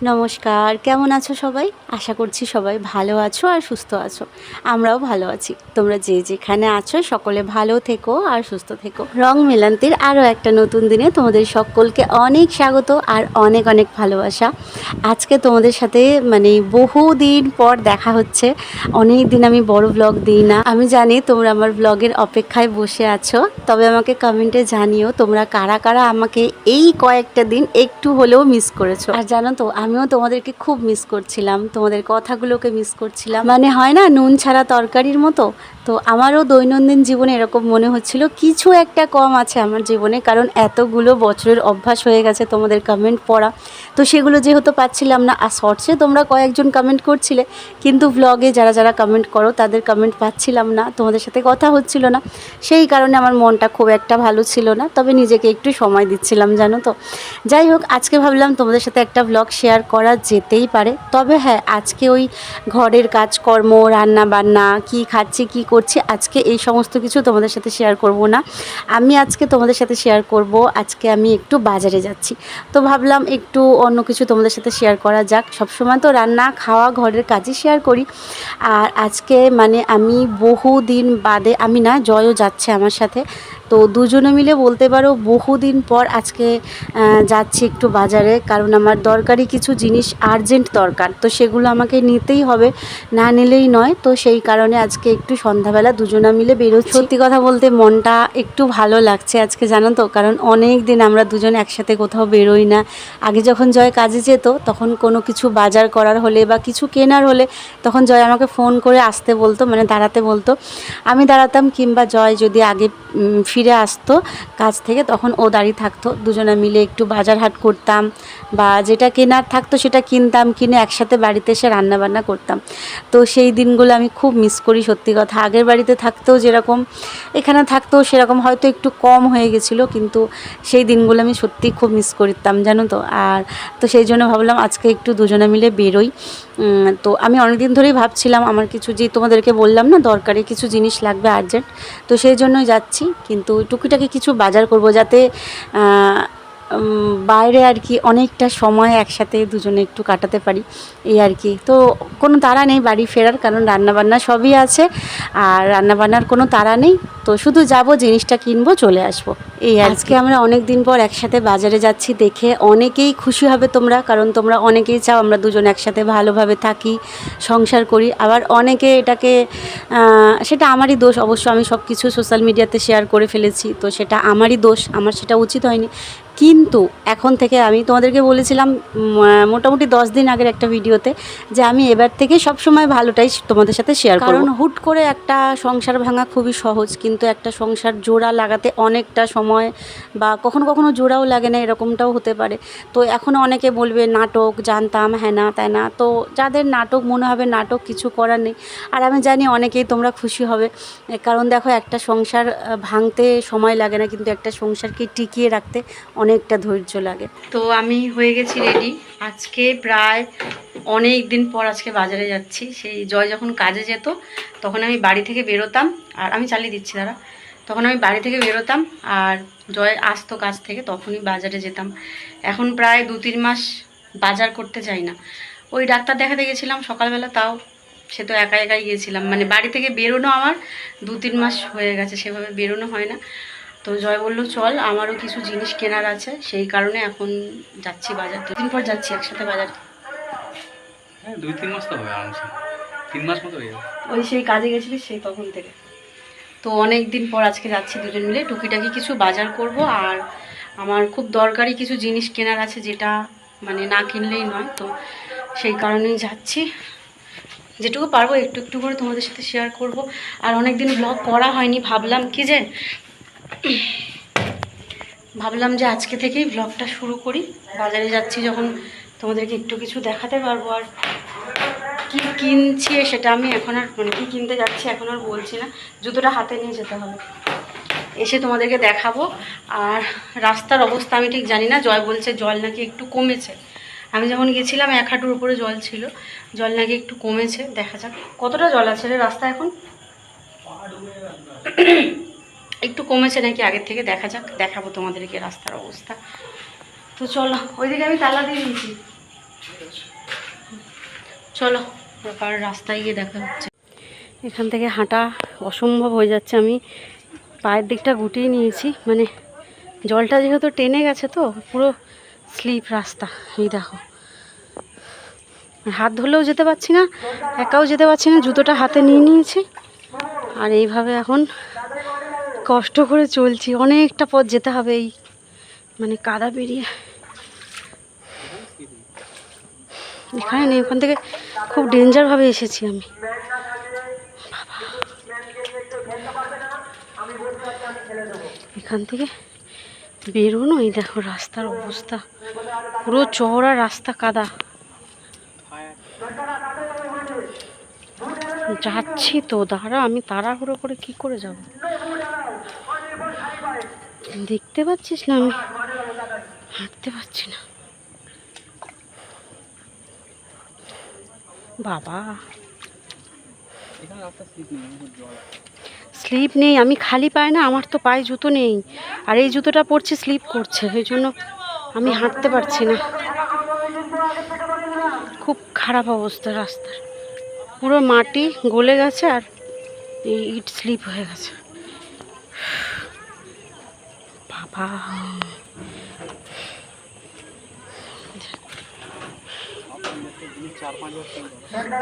নমস্কার, কেমন আছো সবাই? আশা করছি সবাই ভালো আছো আর সুস্থ আছো। আমরাও ভালো আছি। তোমরা যে যেখানে আছো সকলে ভালো থেকো আর সুস্থ থেকো। রং মেলান্তির আরও একটা নতুন দিনে তোমাদের সকলকে অনেক স্বাগত আর অনেক অনেক ভালোবাসা। আজকে তোমাদের সাথে বহুদিন পর দেখা হচ্ছে। অনেক দিন আমি বড় ব্লগ দিই না। আমি জানি তোমরা আমার ব্লগের অপেক্ষায় বসে আছো, তবে আমাকে কমেন্টে জানিও তোমরা কারা কারা আমাকে এই কয়েকটা দিন একটু হলেও মিস করেছো। আর জানো তো, আমিও তোমাদেরকে খুব মিস করছিলাম, তোমাদের কথাগুলোকে মিস করছিলাম। হয় না নুন ছাড়া তরকারির মতো, তো আমারও দৈনন্দিন জীবনে এরকম মনে হচ্ছিল কিছু একটা কম আছে আমার জীবনে, কারণ এতগুলো বছরের অভ্যাস হয়ে গেছে তোমাদের কমেন্ট পড়া, তো সেগুলো যেহেতু পাচ্ছিলাম না। আর শর্টসে তোমরা কয়েকজন কমেন্ট করছিলে, কিন্তু ব্লগে যারা যারা কমেন্ট করো তাদের কমেন্ট পাচ্ছিলাম না, তোমাদের সাথে কথা হচ্ছিল না। সেই কারণে আমার মনটা খুব একটা ভালো ছিল না, তবে নিজেকে একটু সময় দিচ্ছিলাম, জানো তো। যাই হোক, আজকে ভাবলাম তোমাদের সাথে একটা ব্লগ শেয়ার করা যেতেই পারে। তবে হ্যাঁ, আজকে ওই ঘরের কাজকর্ম, রান্না বান্না, কি খাচ্ছি কি করছি, আজকে এই সমস্ত কিছু তোমাদের সাথে শেয়ার করব না। আমি আজকে তোমাদের সাথে শেয়ার করব, আজকে আমি একটু বাজারে যাচ্ছি, তো ভাবলাম একটু অন্য কিছু তোমাদের সাথে শেয়ার করা যাক। সবসময় তো রান্না খাওয়া ঘরের কাজই শেয়ার করি, আর আজকে আমি বহুদিন বাদে, আমি না, জয়ও যাচ্ছে আমার সাথে, তো দুজনে মিলে বলতে পারো বহুদিন পর আজকে যাচ্ছি একটু বাজারে, কারণ আমার দরকারি কিছু জিনিস আর্জেন্ট দরকার, তো সেগুলো আমাকে নিতেই হবে, না নিলেই নয়। তো সেই কারণে আজকে একটু সন্ধ্যাবেলা দুজনা মিলে বেরোচ্ছি। সত্যি কথা বলতে মনটা একটু ভালো লাগছে আজকে, জানো তো, কারণ অনেক দিন আমরা দুজন একসাথে কোথাও বেরোই না। আগে যখন জয় কাজে যেত, তখন কোনো কিছু বাজার করার হলে বা কিছু কেনার হলে তখন জয় আমাকে ফোন করে আসতে বলতো, দাঁড়াতে বলতো, আমি দাঁড়াতাম, কিংবা জয় যদি আগে ফিরে আসতো কাজ থেকে, তখন ও দাঁড়িয়ে থাকতো, দুজনে মিলে একটু বাজার হাট করতাম, বা যেটা কেনার থাকতো সেটা কিনতাম, কিনে একসাথে বাড়িতে এসে রান্নাবান্না করতাম। তো সেই দিনগুলো আমি খুব মিস করি, সত্যি কথা। আগের বাড়িতে থাকতেও যেরকম, এখানে থাকতেও সেরকম, হয়তো একটু কম হয়ে গেছিলো, কিন্তু সেই দিনগুলো আমি সত্যিই খুব মিস করতাম, জানো তো। আর তো সেই জন্য ভাবলাম আজকে একটু দুজনে মিলে বেরোই। তো আমি অনেকদিন ধরেই ভাবছিলাম আমার কিছু, যে তোমাদেরকে বললাম না দরকারি কিছু জিনিস লাগবে আর্জেন্ট, তো সেই জন্যই যাচ্ছি। কিন্তু টুকিটাকি কিছু বাজার করব, যাতে বাইরে আর কি অনেকটা সময় একসাথে দুজনে একটু কাটাতে পারি, এই আর কি। তো কোনো তাড়া নেই বাড়ি ফেরার, কারণ রান্নাবান্না সবই আছে, আর রান্নাবান্নার কোনো তাড়া নেই। তো শুধু যাব, জিনিসটা কিনবো, চলে আসবো, এই আজকে আমরা অনেক দিন পর একসাথে বাজারে যাচ্ছি দেখে অনেকেই খুশি হবে তোমরা, কারণ তোমরা অনেকেই চাও আমরা দুজন একসাথে ভালোভাবে থাকি, সংসার করি। আবার অনেকে এটাকে, সেটা আমারই দোষ অবশ্য, আমি সব কিছু সোশ্যাল মিডিয়াতে শেয়ার করে ফেলেছি, তো সেটা আমারই দোষ, আমার সেটা উচিত হয়নি। কিন্তু এখন থেকে, আমি তোমাদেরকে বলেছিলাম মোটামুটি 10 দিন আগের একটা ভিডিওতে, যে আমি এবার থেকে সবসময় ভালোটাই তোমাদের সাথে শেয়ার করব। কারণ হুট করে একটা সংসার ভাঙা খুবই সহজ, কিন্তু একটা সংসার জোড়া লাগাতে অনেকটা সময়, বা কখনো কখনো জোড়াও লাগে না, এরকমটাও হতে পারে। তো এখনও অনেকে বলবে নাটক, জানতাম, হ্যাঁ না তাই না, তো যাদের নাটক মনে হবে নাটক, কিছু করার নেই। আর আমি জানি অনেকেই তোমরা খুশি হবে, কারণ দেখো, একটা সংসার ভাঙতে সময় লাগে না, কিন্তু একটা সংসারকে টিকিয়ে রাখতে অনেকটা ধৈর্য লাগে। তো আমি হয়ে গেছি রেডি, আজকে প্রায় অনেক দিন পর আজকে বাজারে যাচ্ছি। সেই জয় যখন কাজে যেত তখন আমি বাড়ি থেকে বেরোতাম, আর আমি চালিয়ে দিচ্ছি দাঁড়া, তখন আমি বাড়ি থেকে বেরোতাম, আর জয় আসতো কাজ থেকে, তখনই বাজারে যেতাম। এখন প্রায় 2-3 মাস বাজার করতে যাই না। ওই ডাক্তার দেখাতে গেছিলাম সকালবেলা, তাও সে তো একা একাই গিয়েছিলাম, বাড়ি থেকে বেরোনো আমার 2-3 মাস হয়ে গেছে, সেভাবে বেরোনো হয় না। তো জয় বললো চল, আমারও কিছু জিনিস কেনার আছে, সেই কারণে এখন যাচ্ছি বাজার। 2 দিন পর যাচ্ছি একসাথে বাজার। হ্যাঁ 2-3 মাস তো হবে আরামসে, 3 মাস মতো হয়ে যাবে। ওই সেই কাজে গেছিলিস সেই তখন থেকে। তো অনেক দিন পর আজকে যাচ্ছি দুজন মিলে, টুকিটাকি কিছু বাজার করব, আর আমার খুব দরকারি কিছু জিনিস কেনার আছে, যেটা না কিনলেই নয়, তো সেই কারণেই যাচ্ছি। যেটুকু পারবো একটু একটু করে তোমাদের সাথে শেয়ার করব। আর অনেক দিন ব্লগ করা হয়নি, ভাবলাম যে আজকে থেকেই ব্লগটা শুরু করি। বাজারে যাচ্ছি যখন, তোমাদেরকে একটু কিছু দেখাতে পারবো। আর কি কিনছি সেটা আমি এখন আর, কি কিনতে যাচ্ছি এখন আর বলছি না, জুতোটা হাতে নিয়ে যেতে হবে, এসে তোমাদেরকে দেখাবো। আর রাস্তার অবস্থা আমি ঠিক জানি না, জয় বলছে জল নাকি একটু কমেছে, আমি যখন গেছিলাম 1 হাঁটুর উপরে জল ছিল, জল নাকি একটু কমেছে, দেখা যাক কতটা জল আছে রে রাস্তা এখন। একটু কমেছে নাকি আগের থেকে, দেখা যাক, দেখাবো তোমাদেরকে রাস্তার অবস্থা। তো চলো, ওইদিকে আমি তালা দিয়ে দিয়েছি, চলো এবার রাস্তায় গিয়ে দেখা হচ্ছে। এখান থেকে হাঁটা অসম্ভব হয়ে যাচ্ছে, আমি পায়ের দিকটা গুটিয়ে নিয়েছি, মানে জলটা যেহেতু টেনে গেছে তো পুরো স্লিপ রাস্তা। এই দেখো, হাত ধরলেও যেতে পারছি না, একাও যেতে পারছি না, জুতোটা হাতে নিয়ে নিয়েছি আর এইভাবে এখন কষ্ট করে চলছি। অনেকটা পথ যেতে হবে এই মানে কাদা পেরিয়ে। এখানে নেই, ওখান থেকে খুব ডেঞ্জারভাবে এসেছি আমি। এখান থেকে বেরোনো, এই দেখো রাস্তার অবস্থা, পুরো চওড়া রাস্তা, কাদা। যাচ্ছি তো, দাঁড়া, আমি তাড়াহুড়ো করে কি করে যাব? দেখতে পাচ্ছিস না আমি হাঁটতে পারছি না। বাবা স্লিপ নেই, আমি খালি পায়ে না, আমার তো পায়ে জুতো নেই, আর এই জুতোটা পরছি স্লিপ করছে, এই জন্য আমি হাঁটতে পারছি না। খুব খারাপ অবস্থা রাস্তার, পুরো মাটি গলে গেছে আর এই ইট স্লিপ হয়ে গেছে। বাবা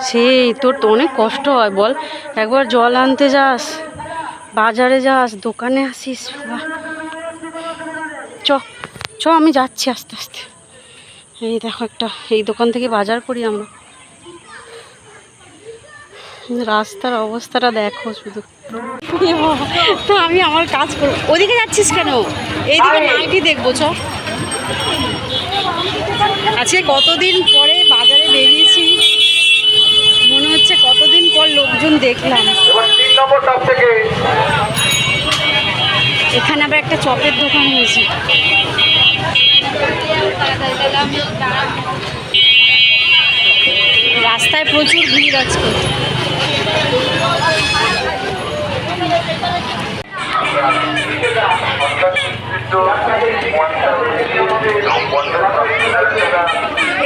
সেই তোর তো অনেক কষ্ট হয় বল, একবার জল আনতে যাস, বাজারে যাস, দোকানে আসিস। চ চ আমি যাচ্ছি আস্তে আস্তে। এই দেখো একটা, এই দোকান থেকে বাজার করি আমরা। রাস্তার অবস্থাটা দেখো শুধু। তো আমি আমার কাজ করবো, ওদিকে যাচ্ছিস কেন? এইদিকে নাইটি দেখবো, চ। আজকে কতদিন পরে বাজারে বেরিয়েছি, মনে হচ্ছে কতদিন পর লোকজন দেখলাম। এখানে আবার একটা চপের দোকান হয়েছে। রাস্তায় প্রচুর ভিড় আজকে।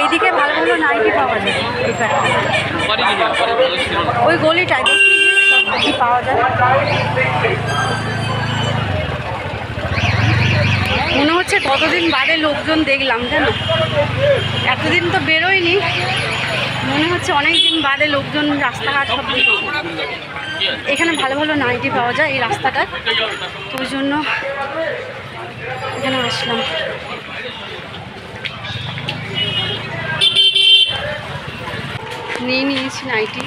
এইদিকে ভালো ভালো নাইটি পাওয়া যায়, ওই গলিটায় দেখি পাওয়া যায়। মনে হচ্ছে কতদিন বাদে লোকজন দেখলাম, জানো, এতদিন তো বেরোয়নি, মনে হচ্ছে অনেক দিন বাদে লোকজন রাস্তাঘাট সব দেখছি। এখানে ভালো ভালো নাইটি পাওয়া যায় এই রাস্তাটা, তো ওই জন্য এখানে আসলাম। নিয়ে নিয়েছি নাইটি,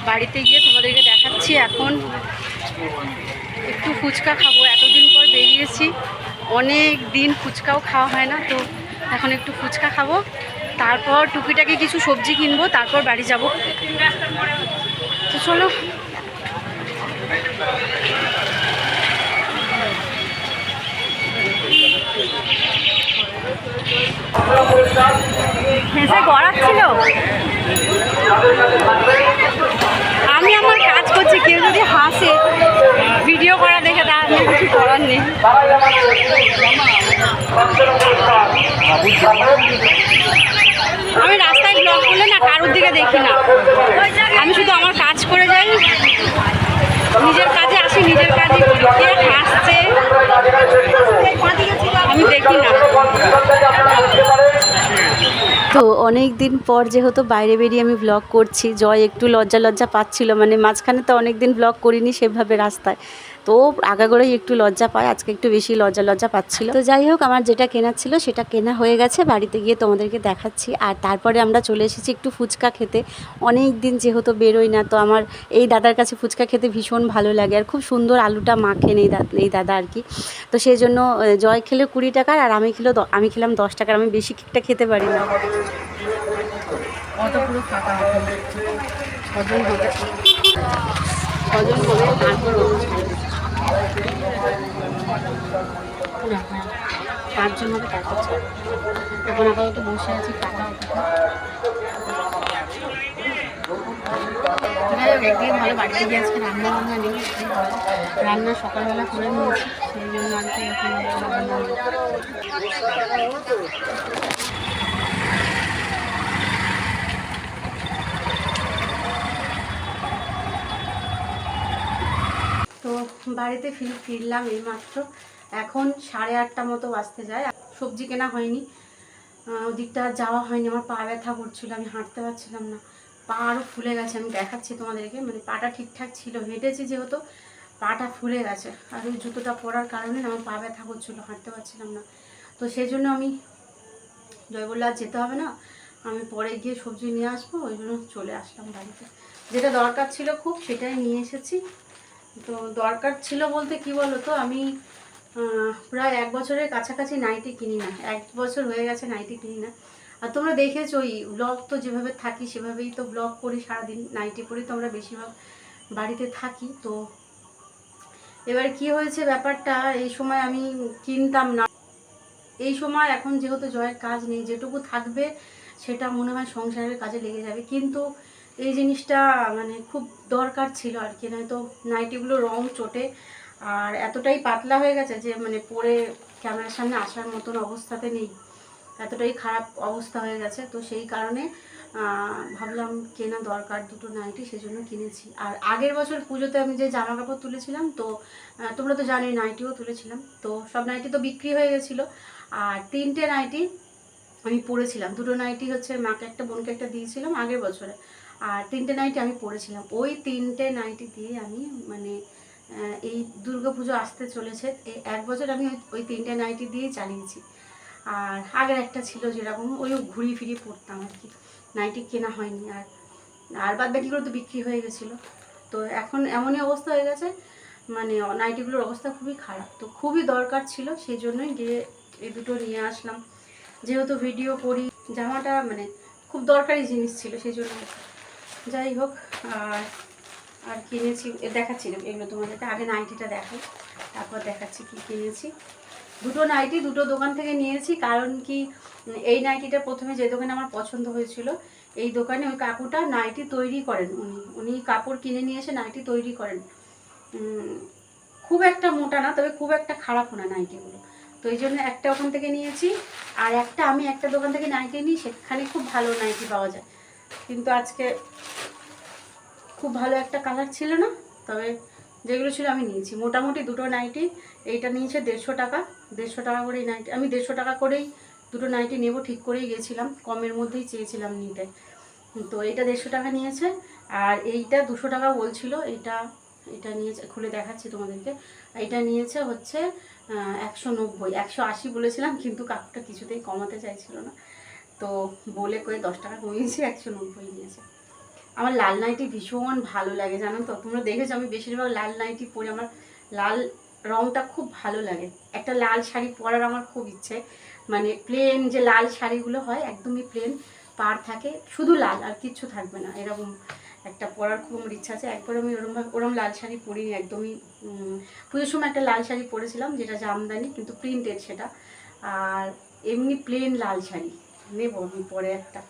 বাড়িতে গিয়ে তোমাদেরকে দেখাচ্ছি। এখন একটু ফুচকা খাবো, এতদিন পর বেরিয়েছি, অনেক দিন ফুচকাও খাওয়া হয় না, তো এখন একটু ফুচকা খাবো, তারপর টুকিটাকি কিছু সবজি কিনবো, তারপর বাড়ি যাব। তো চলো। হেসে গড়াচ্ছিল, আমি আমার কাজ করছি, কেউ যদি হাসে ভিডিও করা দেখে, তা আমি কিছু করার নেই। আমি রাস্তায় ব্লগ করলে না কারোর দিকে দেখি না, আমি শুধু আমার কাজ করে যাই, নিজের কাজে আসি, নিজের কাজই করি। কে হাসছে আমি দেখি না। তো অনেক দিন পর যেহেতু বাইরে বেরিয়ে আমি ব্লগ করছি, জয় একটু লজ্জা লজ্জা পাচ্ছিল, মানে মাঝখানে তো অনেক দিন ব্লগ করিনি সেভাবে রাস্তায়, তো আগাগোড়াই একটু লজ্জা পায়, আজকে একটু বেশি লজ্জা লজ্জা পাচ্ছিল। তো যাই হোক, আমার যেটা কেনা ছিল সেটা কেনা হয়ে গেছে, বাড়িতে গিয়ে তোমাদেরকে দেখাচ্ছি। আর তারপরে আমরা চলে এসেছি একটু ফুচকা খেতে, অনেক দিন যেহেতু বেরোই না, তো আমার এই দাদার কাছে ফুচকা খেতে ভীষণ ভালো লাগে, আর খুব সুন্দর আলুটা মাখেন এই দাদা আর কি। তো সেই জন্য জয় খেলে 20 টাকার, আর আমি খেলাম 10 টাকার, আমি বেশি একটা খেতে পারি না। অত পুরো ফাঁকা হজম হবে, তারপর 5 জন হবে, তারপর এখন আপাতত বসে আছি টাকা। একদিন ভালো বাড়িতে গিয়ে আজকে রান্না নেই, রান্না সকালবেলা করে নিয়েছি, সেই জন্য আর কি এখন বাড়িতে ফিরলাম এইমাত্র। এখন 8:30 মতো বাজতে যায়। সবজি কেনা হয়নি, ওদিকটা যাওয়া হয়নি। আমার পা ব্যথা করছিল, আমি হাঁটতে পারছিলাম না, পা আরও ফুলে গেছে। আমি দেখাচ্ছি তোমাদেরকে, মানে পাটা ঠিকঠাক ছিল, হেঁটেছি যেহেতু পাটা ফুলে গেছে। আর ওই জুতোটা পরার কারণে আমার পা ব্যথা করছিলো, হাঁটতে পারছিলাম না। তো সেই জন্য আমি জয় বললে আর যেতে হবে না, আমি পরে গিয়ে সবজি নিয়ে আসবো, ওই জন্য চলে আসলাম বাড়িতে। যেটা দরকার ছিল খুব সেটাই নিয়ে এসেছি। তো দরকার ছিল বলতে কি বলো তো, আমি প্রায় 1 বছরের কাছাকাছি নাইটি কিনি না, 1 বছর হয়ে গেছে নাইটি কিনি না। আর তোমরা দেখেছো ওই ব্লগ তো যেভাবে থাকি সেভাবেই তো ব্লগ করি, সারাদিন নাইটি পরি তো আমরা বেশিরভাগ বাড়িতে থাকি। তো এবার কি হয়েছে ব্যাপারটা, এই সময় আমি কিনতাম না। এই সময় এখন যেহেতু জয়ের কাজ নেই, যেটুকু থাকবে সেটা মনে হয় সংসারের কাজে লেগে যাবে, কিন্তু এই জিনিসটা মানে খুব দরকার ছিল আর কি। নয়তো নাইটিগুলো রং চটে আর এতটাই পাতলা হয়ে গেছে যে মানে পরে ক্যামেরার সামনে আসার মতন অবস্থাতে নেই, এতটাই খারাপ অবস্থা হয়ে গেছে। তো সেই কারণে ভাবলাম কেনা দরকার দুটো নাইটি, সেজন্য কিনেছি। আর আগের বছর পুজোতে আমি যে জামা কাপড় তুলেছিলাম, তো তোমরা তো জানোই নাইটিও তুলেছিলাম, তো সব নাইটি তো বিক্রি হয়ে গেছিলো। আর 3টে নাইটি আমি পরেছিলাম, দুটো নাইটি হচ্ছে মাকে একটা বোনকে একটা দিয়েছিলাম আগের বছরে, আর 3টে নাইটি আমি পরেছিলাম। ওই 3টে নাইটি দিয়ে আমি মানে এই দুর্গাপুজো আসতে চলেছে, এই 1 বছর আমি ওই 3টে নাইটি দিয়েই চালিয়েছি। আর আগের একটা ছিল যেরকম, ওইও ঘুরিয়ে ফিরিয়ে পরতাম আর কি, নাইটি কেনা হয়নি। আর বাদ বাকিগুলো তো বিক্রি হয়ে গেছিলো। তো এখন এমনই অবস্থা হয়ে গেছে, মানে নাইটিগুলোর অবস্থা খুবই খারাপ। তো খুবই দরকার ছিল, সেই জন্যই গিয়ে এই দুটো নিয়ে আসলাম। যেহেতু ভিডিও করি, জামাটা মানে খুব দরকারি জিনিস ছিল, সেই জন্য। যাই হোক, আর আর কিনেছি দেখাচ্ছি না এগুলো তোমাদেরকে, আগে নাইটিটা দেখাই তারপর দেখাচ্ছি কি কিনেছি। দুটো নাইটি দুটো দোকান থেকে নিয়েছি, কারণ কি এই নাইটিটা প্রথমে যে দোকানে আমার পছন্দ হয়েছিল, এই দোকানে ওই কাকুটা নাইটি তৈরি করেন, উনি কাপড় কিনে নিয়ে এসে নাইটি তৈরি করেন। খুব একটা মোটা না, তবে খুব একটা খারাপও না নাইটিগুলো। তো এই জন্য একটা ওখান থেকে নিয়েছি, আর একটা আমি একটা দোকান থেকে নাইটি নিই, সেখানে খুব ভালো নাইটি পাওয়া যায়, কিন্তু আজকে খুব ভালো একটা কালার ছিল না, তবে যেগুলো ছিল আমি নিয়েছি। মোটামুটি দুটো নাইটি, এইটা নিয়েছে 150 টাকা, 150 টাকা করেই নাইটি। আমি 150 টাকা করেই দুটো নাইটি নেব ঠিক করেই গেছিলাম, কমের মধ্যেই চেয়েছিলাম নিতে। তো এইটা 150 টাকা নিয়েছে, আর এইটা 200 টাকা বলছিল। এটা নিয়েছে, খুলে দেখাচ্ছি তোমাদেরকে। এটা নিয়েছে হচ্ছে 190, 180 বলেছিলাম, কিন্তু কাকুটা কিছুতেই কমাতে চাইছিল না, তো বলে করে 10 টাকা কমিয়েছি, 190 নিয়েছে। আমার লাল নাইটি ভীষণ ভালো লাগে, জানো তো, তোমরা দেখেছো আমি বেশিরভাগ লাল নাইটি পরি, আমার লাল রংটা খুব ভালো লাগে। একটা লাল শাড়ি পরার আমার খুব ইচ্ছে, মানে প্লেন যে লাল শাড়িগুলো হয় একদমই প্লেন, পাড় থাকে শুধু লাল আর কিচ্ছু থাকবে না, এরকম একটা পরার খুব আমার ইচ্ছা আছে। একবার আমি ওরম লাল শাড়ি পরিনি একদমই। পুজোর সময় একটা লাল শাড়ি পরেছিলাম, যেটা জামদানি কিন্তু প্রিন্টেড সেটা, আর এমনি প্লেন লাল শাড়ি নেবো আমি পরে একটা।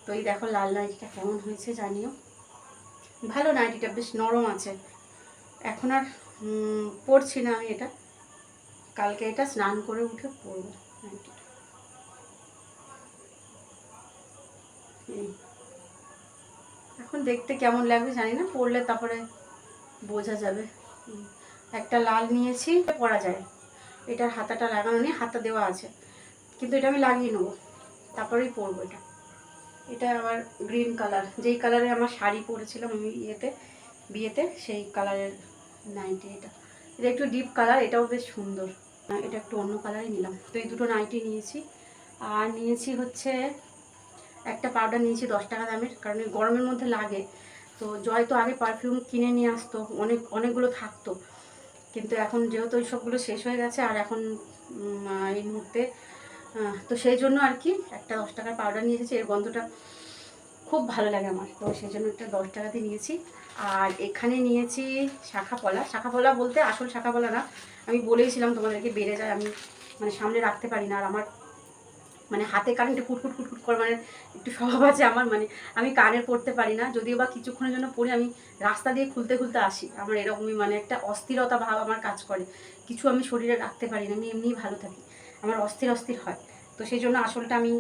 তো এই দেখো লাল নাইটিটা কেমন হয়েছে জানিও। ভালো নাইটিটা, বেশ নরম আছে। এখন আর পরছি না আমি এটা, কালকে এটা স্নান করে উঠে পরবো নাইটিটা। এখন দেখতে কেমন লাগবে জানি না, পরলে তারপরে বোঝা যাবে। একটা লাল নিয়েছি, পরা যায়, এটার হাতাটা লাগানো নেই, হাতা দেওয়া আছে, কিন্তু এটা আমি লাগিয়ে নেবো, তারপরেই পরবো এটা। এটা আবার গ্রিন কালার, যেই কালারে আমার শাড়ি পরেছিলাম আমি বিয়েতে, সেই কালারের নাইটি এটা। এটা একটু ডিপ কালার, এটাও বেশ সুন্দর। এটা একটু অন্য কালারই নিলাম। তো এই দুটো নাইটি নিয়েছি। আর নিয়েছি হচ্ছে একটা পাউডার নিয়েছি 10 টাকা দামের, কারণ এই গরমের মধ্যে লাগে। তো জয় তো আগে পারফিউম কিনে নিয়ে আসতো, অনেকগুলো থাকতো, কিন্তু এখন যেহেতু ওই সবগুলো শেষ হয়ে গেছে, আর এখন এই মুহূর্তে তো সেই জন্য আর কি একটা 10 টাকার পাউডার নিয়ে এসেছি। এর গন্ধটা খুব ভালো লাগে আমার, তো সেই জন্য একটা 10 টাকাতে নিয়েছি। আর এখানে নিয়েছি শাঁখাপলা বলতে আসল শাঁখাপলা না, আমি বলেইছিলাম তোমাদেরকে বেড়ে যায়, আমি মানে সামনে রাখতে পারি না, আর আমার মানে হাতে কারেন্টে কুটকুট কুটকুট করে, মানে একটু স্বভাব আছে আমার, মানে আমি কানের পরতে পারি না, যদিও বা কিছুক্ষণের জন্য পরে আমি রাস্তা দিয়ে খুলতে খুলতে আসি, আমার এরকমই মানে একটা অস্থিরতা ভাব আমার কাজ করে, কিছু আমি শরীরে রাখতে পারি না, আমি এমনিই ভালো থাকি, আমার অস্থির হয়। তো সেই জন্য আসলটা আমি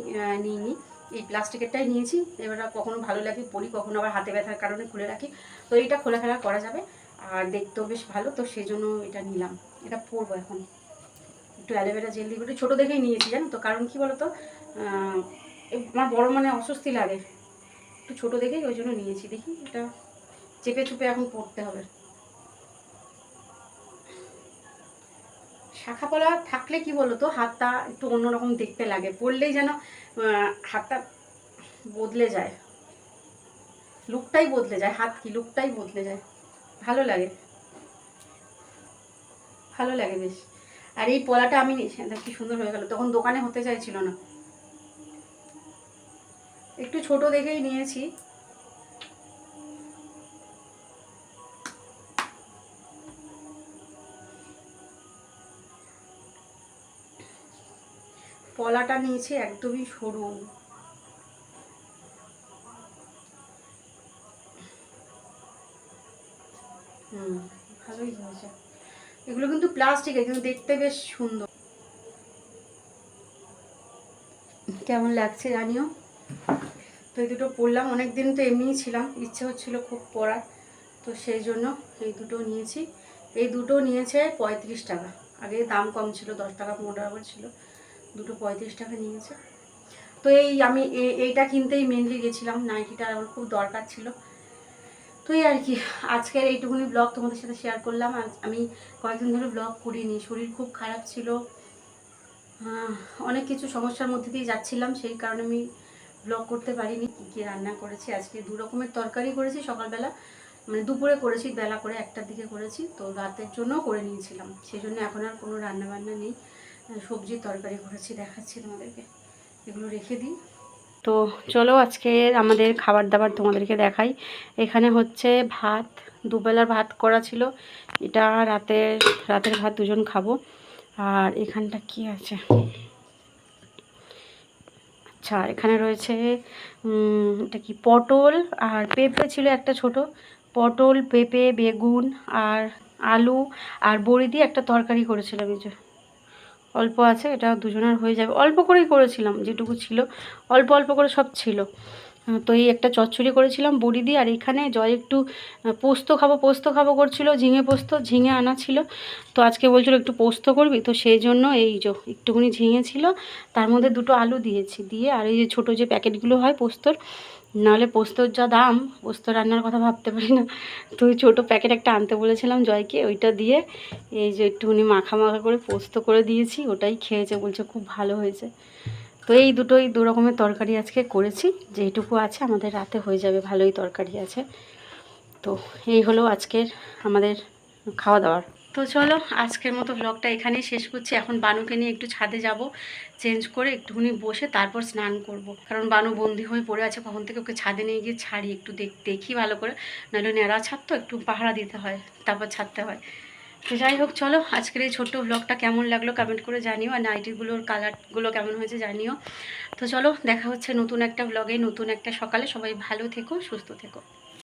নিইনি, এই প্লাস্টিকেরটাই নিয়েছি। এবার কখনো ভালো লাগে পরি, কখনো আবার হাতে ব্যথার কারণে খুলে রাখি, তো এইটা খোলাফেলা করা যাবে। আর দেখতেও বেশ ভালো, তো সেই জন্য এটা নিলাম। এটা পরবো এখন, একটু অ্যালোভেরা জেল দিয়ে, একটু ছোটো দেখেই নিয়েছি জানো তো, কারণ কি বলো তো আমার বড় মানে অস্বস্তি লাগে, একটু ছোটো দেখেই ওই জন্য নিয়েছি। দেখি এটা চেপে চুপে এখন পরতে হবে। শাখা পলা থাকলে কি বলো তো হাতটা একটু অন্যরকম দেখতে লাগে, পরলেই যেন হাতটা বদলে যায়, লুকটাই বদলে যায়, হাত কি লুকটাই বদলে যায়, ভালো লাগে, ভালো লাগে বেশ। আর এই পলাটা আমি কি সুন্দর হয়ে গেল, তখন দোকানে হতে চাইছিল না, একটু ছোট দেখেই নিয়েছি। পলাটা নিয়েছি একদমই সরু, ভালোই হয়েছে। এগুলো কিন্তু প্লাস্টিকের, কিন্তু দেখতে বেশ সুন্দর। কেমন লাগছে জানিও। তো এই দুটো পরলাম, অনেক দিন তো এমনিই ছিলাম, ইচ্ছে হচ্ছিল খুব পরার, তো সেই জন্য এই দুটো নিয়েছি। এই দুটো নিয়েছে 35 টাকা, আগে দাম কম ছিল, 10 টাকা 15 টাকা করে ছিল, দুটো 35 টাকা নিয়েছে। তো এই আমি এইটা কিনতেই মেনলি গেছিলাম, নাইটিটা আমার খুব দরকার ছিল। তো এই আর কি, আজকের এইটুকুনি ব্লগ তোমাদের সাথে শেয়ার করলাম। আমি কয়েকদিন ধরে ব্লগ করিনি, শরীর খুব খারাপ ছিল, অনেক কিছু সমস্যার মধ্যে দিয়ে যাচ্ছিলাম, সেই কারণে আমি ব্লগ করতে পারিনি। কী কী রান্না করেছি আজকে, 2 রকমের তরকারি করেছি সকালবেলা, মানে দুপুরে করেছি বেলা করে 1টার দিকে করেছি, তো রাতের জন্যও করে নিয়েছিলাম, সেই জন্য এখন আর কোনো রান্নাবান্না নেই। সবজির তরকারি করেছি, দেখাচ্ছি তোমাদেরকে, এগুলো রেখে দিই। তো চলো আজকে আমাদের খাবার দাবার তোমাদেরকে দেখাই। এখানে হচ্ছে ভাত, দুবেলার ভাত করা ছিল, এটা রাতের ভাত দুজন খাবো। আর এখানটা কি আছে, আচ্ছা এখানে রয়েছে এটা কি পটল আর পেঁপে ছিল একটা ছোট, পটল পেঁপে বেগুন আর আলু আর বড়ি দিয়ে একটা তরকারি করেছিলাম, এই যে অল্প আছে, এটা দুজনের হয়ে যাবে, অল্প করেই করেছিলাম যেটুকু ছিল, অল্প অল্প করে সব ছিল। তো এই একটা চচ্চড়ি করেছিলাম বড়ি দিয়ে, আর এখানে জয় একটু পোস্ত খাবো করছিল, ঝিঙে পোস্ত, ঝিঙে আনা ছিল, তো আজকে বলছিল একটু পোস্ত করবি, তো সেই জন্য এই যে একটুখানি ঝিঙে ছিল, তার মধ্যে 2টো আলু দিয়েছি, দিয়ে আর এই যে ছোটো যে প্যাকেটগুলো হয় পোস্তর, নাহলে পোস্তর যা দাম, পোস্ত রান্নার কথা ভাবতে পারি না, তো ওই ছোটো প্যাকেট একটা আনতে বলেছিলাম জয়কে, ওইটা দিয়ে এই যে একটুখানি মাখা মাখা করে পোস্ত করে দিয়েছি, ওটাই খেয়েছে, বলছে খুব ভালো হয়েছে। তো এই 2 রকমের তরকারি আজকে করেছি, যেইটুকু আছে আমাদের রাতে হয়ে যাবে, ভালোই তরকারি আছে। তো এই হলো আজকের আমাদের খাওয়া দাওয়ার। তো চলো আজকের মতো ব্লগটা এখানেই শেষ করছি। এখন বানুকে নিয়ে একটু ছাদে যাব, চেঞ্জ করে একটুখানি বসে তারপর স্নান করব, কারণ বানু বন্দি হয়ে পড়ে আছে, কখন থেকে ওকে ছাদে নিয়ে গিয়ে ছাড়ি, একটু দেখি ভালো করে, নাহলে ন্যাড়া ছাদ তো একটু পাহারা দিতে হয়, তারপর ছাড়তে হয়। তো যাই হোক চলো, আজকের এই ছোট্ট ব্লগটা কেমন লাগলো কমেন্ট করে জানিও, আর নাইটিগুলোর কালারগুলো কেমন হয়েছে জানিও। তো চলো দেখা হচ্ছে নতুন একটা ব্লগে, নতুন একটা সকালে। সবাই ভালো থেকো, সুস্থ থেকো।